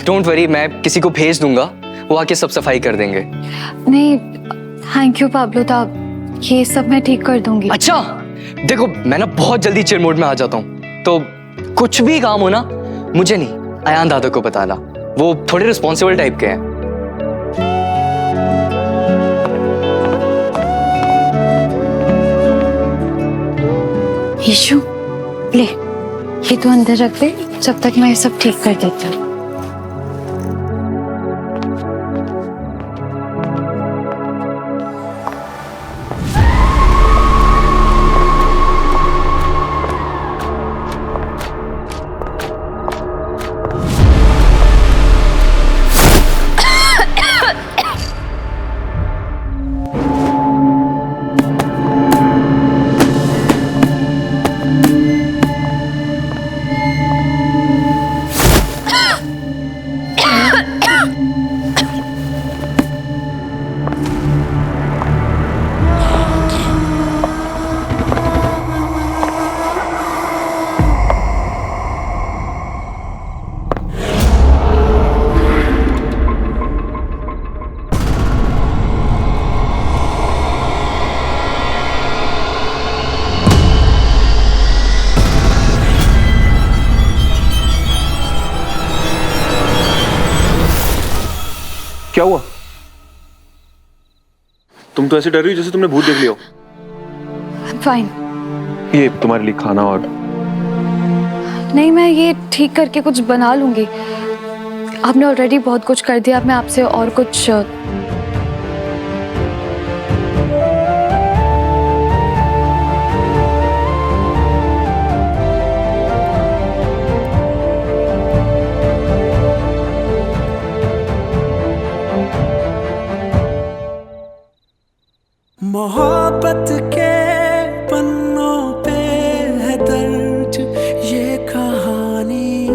Don't worry, मैं किसी को भेज दूंगा, वो आके सब सफाई कर देंगे। नहीं थैंक यू पाब्लो साहब, ये सब मैं ठीक कर दूंगी। अच्छा देखो, मैं ना बहुत जल्दी चिल मोड में आ जाता हूँ, तो कुछ भी काम हो ना मुझे नहीं, अयान दादा को बताना, वो थोड़े रिस्पॉन्सिबल टाइप के हैं। यीशु ले, ये तो अंदर रख दे, जब तक मैं ये सब ठीक कर देती हूँ। क्या हुआ? तुम तो ऐसे डर रही हो जैसे तुमने भूत देख लिया हो। फाइन। ये तुम्हारे लिए खाना और नहीं, मैं ये ठीक करके कुछ बना लूंगी। आपने ऑलरेडी बहुत कुछ कर दिया, अब मैं आपसे और कुछ मोहब्बत के पन्नों पे है दर्ज ये कहानी,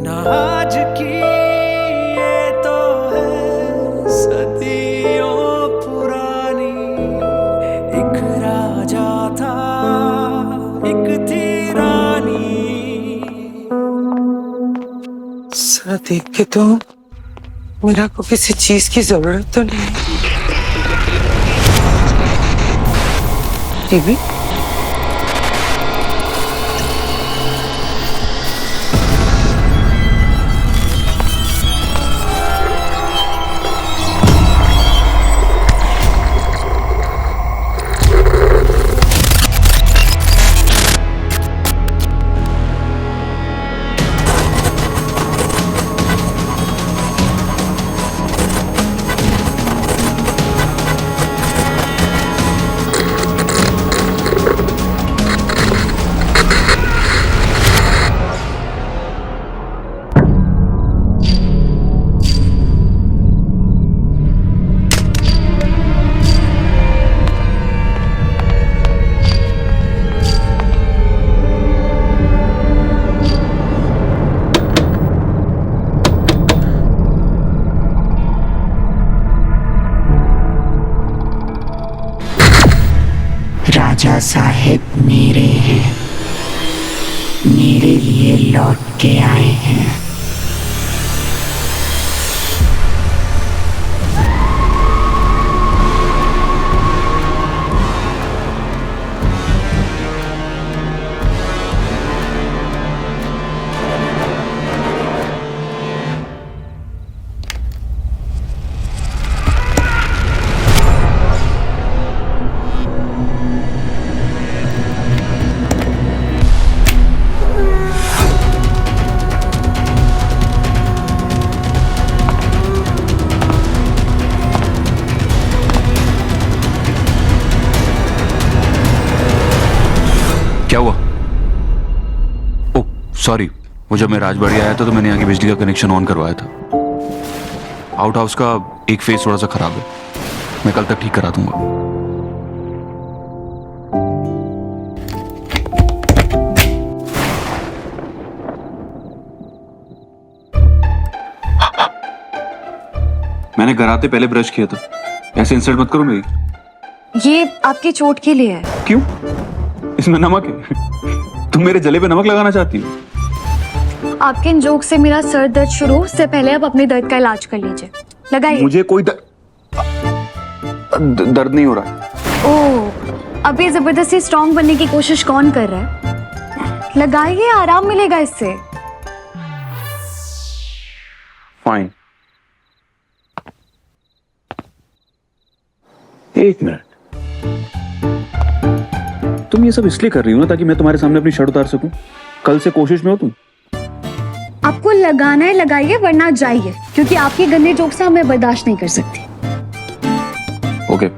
ना आज की ये तो है सदियों पुरानी। एक राजा था, एक थी रानी। सर देख के तो मेरा को किसी चीज की जरूरत तो नहीं। टीवी राजा साहेब मेरे हैं, मेरे लिए लौट के आए हैं। क्या हुआ? ओह सॉरी, वो जब मैं राजबाड़ी आया था तो मैंने यहाँ की बिजली का कनेक्शन ऑन करवाया था। आउट हाउस का एक फेस थोड़ा सा खराब है, मैं कल तक ठीक करा दूंगा। मैंने घर आते पहले ब्रश किया था, ऐसे इंसल्ट मत करो मेरी। ये आपकी चोट के लिए है। क्यों? इसमें नमक है। तुम मेरे जले पे नमक लगाना चाहती हो? आपके इन जोक से मेरा सर दर्द शुरू हो उससे पहले आप अपने दर्द का इलाज कर लीजिए। लगाइए। मुझे कोई दर्द नहीं हो रहा। ओह, अभी जबरदस्ती स्ट्रॉन्ग बनने की कोशिश कौन कर रहा है? लगाइए, आराम मिलेगा इससे। फाइन। एक मिनट, तुम ये सब इसलिए कर रही हो ना ताकि मैं तुम्हारे सामने अपनी शर्ट उतार सकूं? कल से कोशिश में हो तुम। आपको लगाना है लगाइए, वरना जाइए, क्योंकि आपके गंदे जोक से मैं बर्दाश्त नहीं कर सकती। ओके।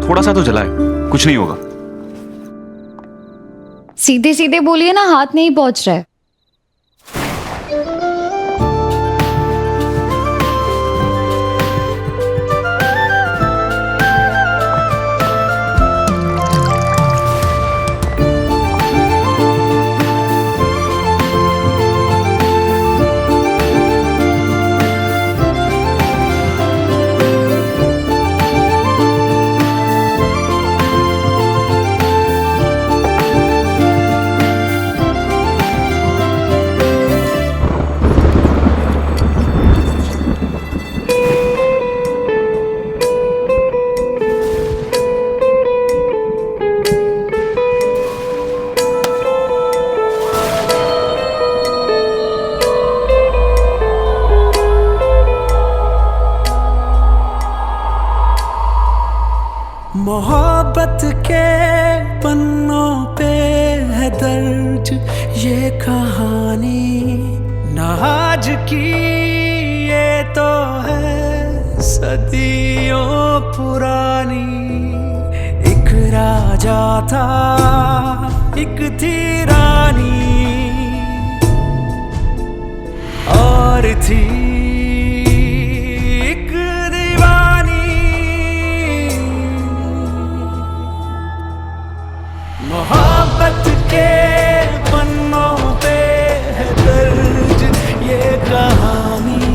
थोड़ा सा तो जला है, कुछ नहीं होगा। सीधे सीधे बोलिए ना, हाथ नहीं पहुंच रहा है। मोहब्बत के पन्नों पे है दर्ज ये कहानी, ना आज की ये तो है सदियों पुरानी। एक राजा था, एक थी रानी, और थी एक दीवानी। मोहब्बत के पन्नों पे है दर्ज ये कहानी,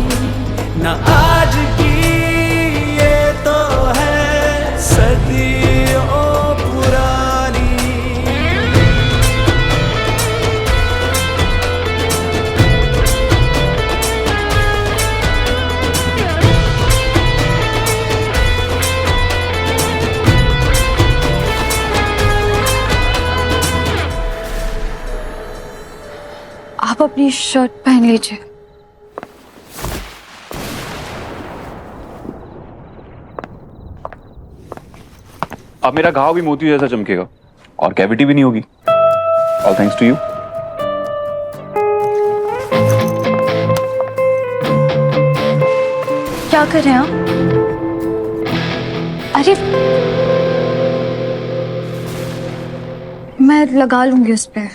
ना आज की ये तो है सदियों पुरानी। आप अपनी शर्ट पहन लीजिए। अब मेरा घाव भी मोती जैसा चमकेगा और कैविटी भी नहीं होगी। All thanks to you. क्या कर रहे हैं आप? अरे, मैं लगा लूंगी उस पे।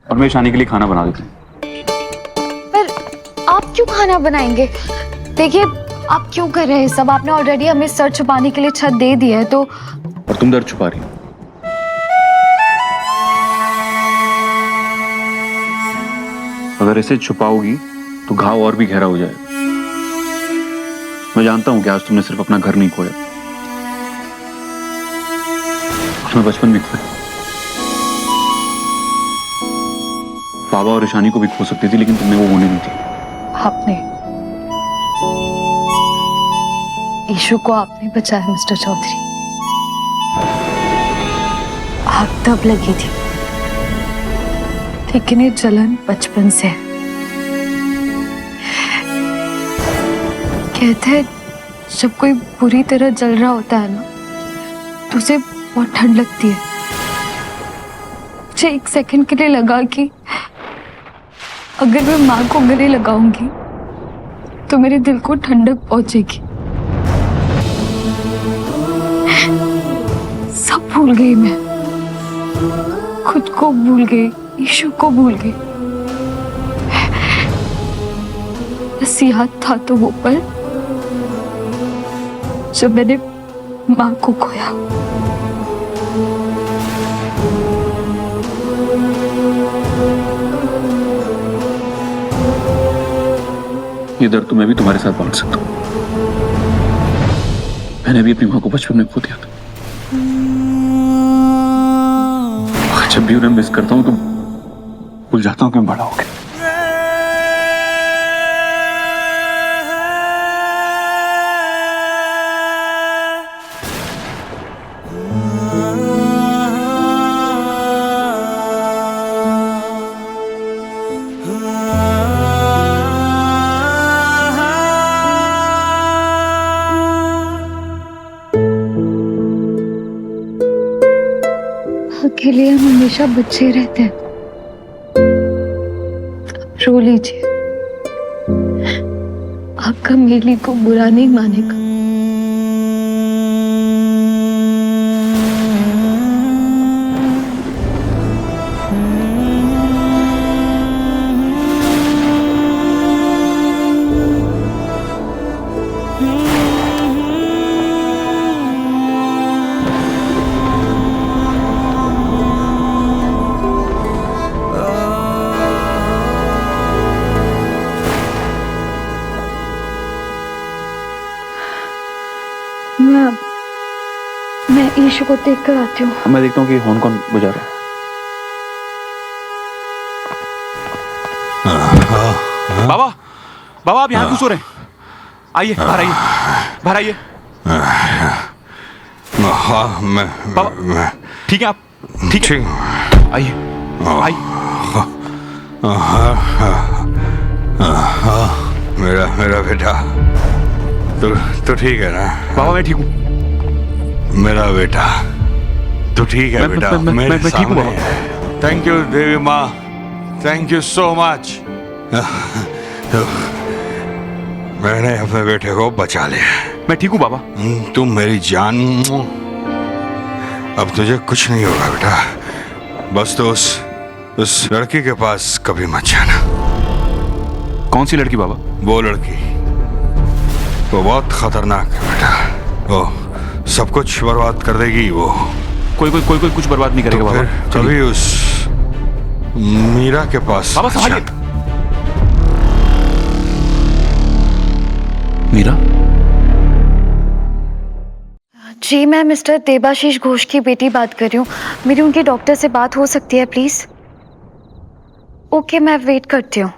और मैं ईशानी के लिए खाना बना देती हूँ। पर आप क्यों खाना बनाएंगे? देखिए, आप क्यों कर रहे हैं सब? आपने ऑलरेडी हमें सर छुपाने के लिए छत दे दी है, तो और तुम दर्द छुपा रही हो। अगर इसे छुपाओगी तो घाव और भी गहरा हो जाएगा। मैं जानता हूं कि आज तुमने सिर्फ अपना घर नहीं खोया, उसमें बचपन भी खोया। बाबा और ईशानी को भी खो सकती थी, लेकिन तुमने वो होने नहीं दी। आपने ईशु को आपने बचाया मिस्टर चौधरी। आग तब लगी थी, लेकिन ये जलन बचपन से है। कहते हैं जब कोई बुरी तरह जल रहा होता है ना, तो उसे बहुत ठंड लगती है। मुझे एक सेकंड के लिए लगा कि अगर मैं माँ को गले लगाऊंगी तो मेरे दिल को ठंडक पहुंचेगी। सब भूल गई मैं, खुद को भूल गई, ईशु को भूल गई। बस याद था तो वो पल जब मैंने माँ को खोया। ये दर्द तो मैं भी तुम्हारे साथ बांट सकता हूँ। मैंने भी अपनी माँ को बचपन में खो दिया था। जब भी उन्हें मिस करता हूँ तो भूल जाता हूँ कि मैं बड़ा हो गया। अकेले हम हमेशा बच्चे रहते हैं। अब रो लीजिए, आपका मेली को बुरा नहीं मानेगा। मैं ईशु को देख कर आती हूँ। मैं देखता हूँ कि हॉर्न कौन बजा रहा है। बाबा बाबा आप यहाँ क्यों सो रहे हैं? आइए बाहर आइए, बाहर आइए। बाबा ठीक है आप? ठीक है आइए आइए। मेरा बेटा तो ठीक है ना? बाबा मैं ठीक हूँ। मेरा बेटा तो ठीक है बेटा? मैं ठीक हूँ बाबा। थैंक यू देवी माँ, थैंक यू सो मच। मैंने अपने बेटे को बचा लिया। मैं ठीक हूँ बाबा। तुम मेरी जान। अब तुझे कुछ नहीं होगा बेटा। बस तो उस लड़की के पास कभी मत जाना। कौन सी लड़की बाबा? वो लड़की, वो बहुत खतरनाक है बेटा। वो सब कुछ बर्बाद कर देगी। वो कोई कुछ बर्बाद नहीं करेगा तो बाबा। फिर कभी उस मीरा के पास बाबा संभालिए। मीरा? जी मैं मिस्टर देबाशीष घोष की बेटी बात कर रही हूँ। मेरी उनके डॉक्टर से बात हो सकती है प्लीज? ओके मैं वेट करती हूँ।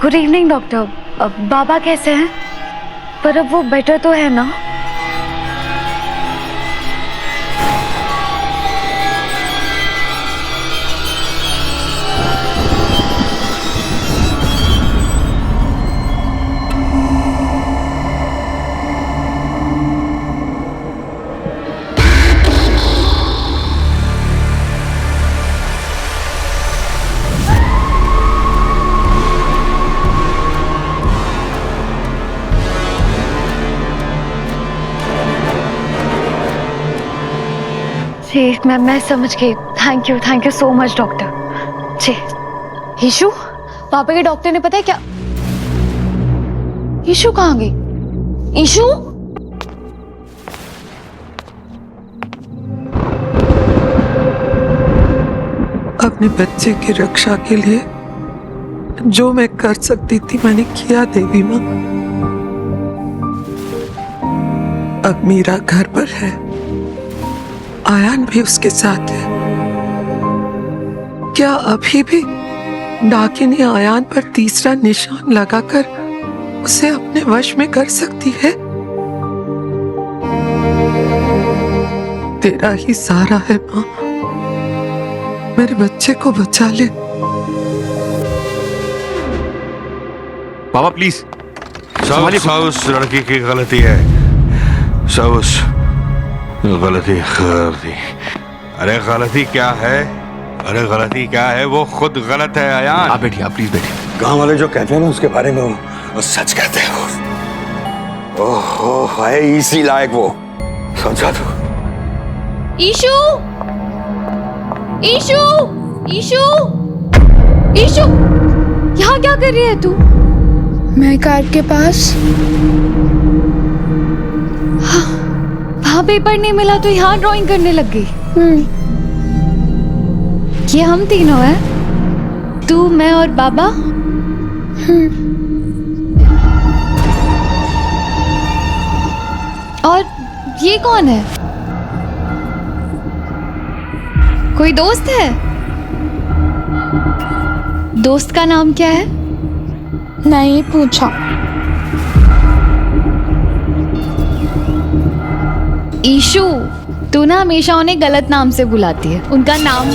Good evening doctor. बाबा कैसे हैं? पर अब वो बेटर तो है ना? जी मैं समझ गई। Thank you so much doctor ji. Ishu, पापा के डॉक्टर ने पता है क्या? ईशु कहाँ गई? ईशु? अपने बच्चे की रक्षा के लिए जो मैं कर सकती थी मैंने किया देवी माँ। अब मीरा घर पर है, आयान भी उसके साथ है। क्या अभी भी डाकिनी आयान पर तीसरा निशान लगाकर उसे अपने वश में कर सकती है? तेरा ही सहारा है माँ, मेरे बच्चे को बचा ले। बाबा प्लीज सब उस लड़की की गलती है, सब उस गलती। अरे गलती क्या है? अरे गलती क्या है? वो खुद गलत है अयान। आप बैठिए, आप प्लीज बैठिए। गांव वाले जो कहते हैं ना उसके बारे में वो सच कहते हैं। ओहो है इसी लायक वो। समझा तू? ईशु, ईशु, ईशु, ईशु, यहाँ क्या कर रही है तू? मैं कार के पास। वहाँ पेपर नहीं मिला तो यहाँ ड्राइंग करने लग गई। ये हम तीनों हैं, तू, मैं और बाबा। और ये कौन है? कोई दोस्त है? दोस्त का नाम क्या है? नहीं पूछा। ईशु, तू ना हमेशा उन्हें गलत नाम से बुलाती है। उनका नाम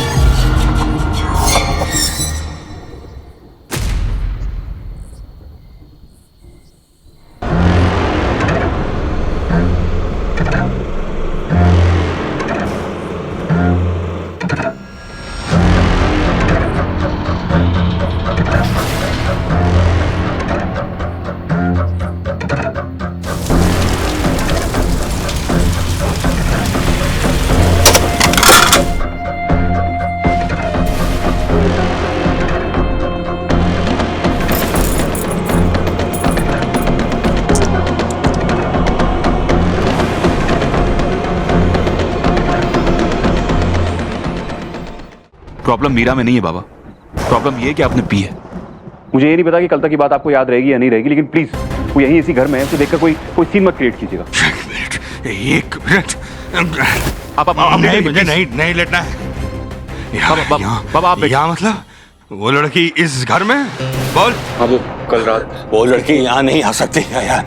प्रॉब्लम मीरा में नहीं है बाबा, प्रॉब्लम ये है कि आपने पी है। मुझे ये नहीं पता कि कल तक की बात आपको याद रहेगी या नहीं रहेगी, लेकिन प्लीज वो यहीं इसी घर में है, उसे देखकर कोई सीन मत क्रिएट कीजिएगा। एक मिनट। आप नहीं, मुझे नहीं लेटना है। बाबा आप यहाँ मतलब वो लड़की इस घर में? बोल। हाँ वो कल रात। वो लड़की यहाँ नहीं आ सकती यार।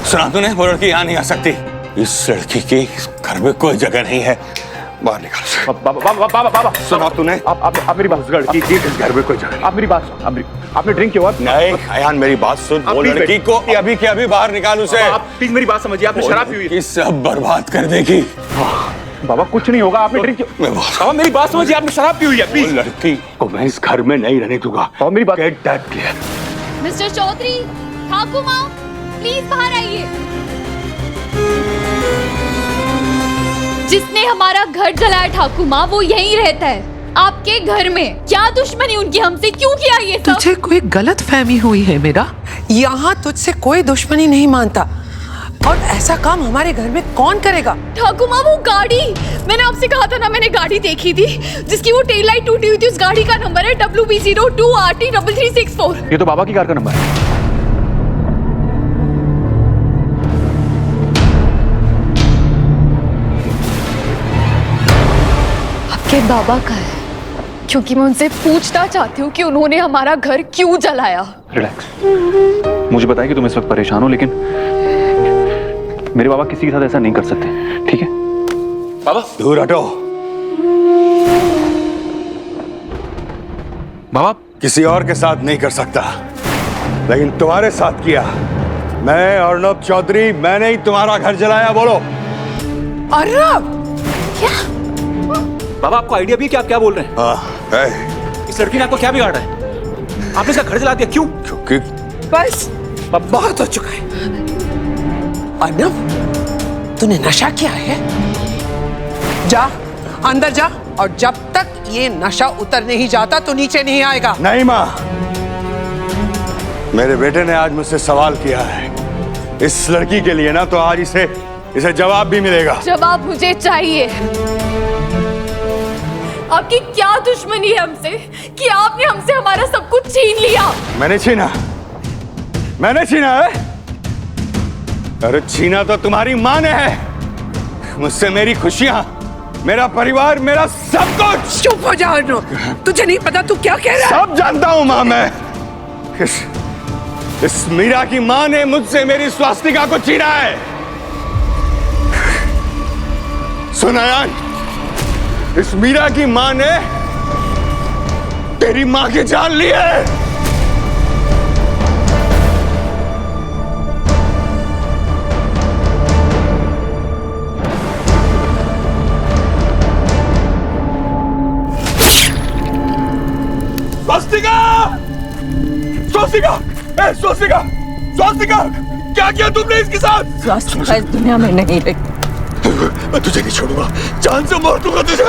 सुना तूने? वो लड़की यहाँ नहीं आ सकती। इस लड़की की इस घर में कोई जगह नहीं है। बाहर निकाल। बाबा सुना तूने? आप मेरी बात। लड़की की इस घर में कोई जगह। आप मेरी बात। आपने ड्रिंक किया? नहीं अयान मेरी बात सुन। वो लड़की को अभी के अभी बाहर निकाल उसे। आप प्लीज मेरी बात समझिए, आपने शराब पी हुई है। सब बर्बाद कर देगी। बाबा कुछ नहीं होगा, आपने ड्रिंक किया। बाबा मेरी बात समझिए, आपने शराब पी हुई है। प्लीज लड़की को मैं इस घर में नहीं रहने दूंगा। और मेरी बात। Get that clear. Mister Chaudhary, Thakur माँ, प्लीज बाहर आइए। जिसने हमारा घर जलाया ठाकुर माँ, वो यहीं रहता है आपके घर में। क्या दुश्मनी उनकी हमसे? क्यों किया ये सब? तुझे कोई गलत फहमी हुई है मेरा। यहाँ तुझसे कोई दुश्मनी नहीं मानता, और ऐसा काम हमारे घर में कौन करेगा? ठाकुर माँ, वो गाड़ी, मैंने आपसे कहा था ना, मैंने गाड़ी देखी थी जिसकी वो टेल लाइट टूटी हुई थी। उस गाड़ी का नंबर है WB02RT3364। ये तो बाबा की कार का नंबर है। आपके बाबा का है, क्योंकि मैं उनसे पूछना चाहती हूँ कि उन्होंने हमारा घर क्यों जलाया। रिलैक्स। मुझे बताइए कि तुम इस वक्त परेशान हो, लेकिन मेरे बाबा किसी के साथ ऐसा नहीं कर सकते, ठीक है? बाबा दूर हटो। बाबा किसी और के साथ नहीं कर सकता, लेकिन तुम्हारे साथ किया। मैं अर्नब चौधरी, मैंने ही तुम्हारा घर जलाया। बोलो। अर्नब, क्या? बाबा आपको आइडिया भी है कि आप क्या बोल रहे हैं? हाँ, इस लड़की ने आपको क्या बिगाड़ा है? आपने इसका घर जला दिया, क्यों? क्योंकि बस बहुत हो चुका है। अर्नब, तूने नशा किया है? जा अंदर जा, और जब तक ये नशा उतर नहीं जाता तो नीचे नहीं आएगा। नहीं माँ, मेरे बेटे ने आज मुझसे सवाल किया है इस लड़की के लिए ना, तो आज इसे जवाब भी मिलेगा। जवाब मुझे चाहिए। आपकी क्या दुश्मनी है हमसे कि आपने हमसे हमारा सब कुछ छीन लिया? मैंने छीना है? अरे छीना तो तुम्हारी माँ ने है मुझसे, मेरी खुशियां, मेरा परिवार, मेरा सब कुछ। चुप हो जा अर्नब, तुझे नहीं पता तू क्या कह रहा है? सब जानता हूं माँ मैं। इस मीरा की माँ ने मुझसे मेरी स्वास्तिका को छीना है। सुन अयान, इस मीरा की माँ ने तेरी माँ की जान ली है। स्वास्तिका! स्वास्तिका! ए, स्वास्तिका! स्वास्तिका! क्या किया तुमने इसके साथ? स्वास्तिका इस दुनिया में नहीं रही। मैं तुझे नहीं छोड़ूंगा, जान से मार दूंगा तुझे।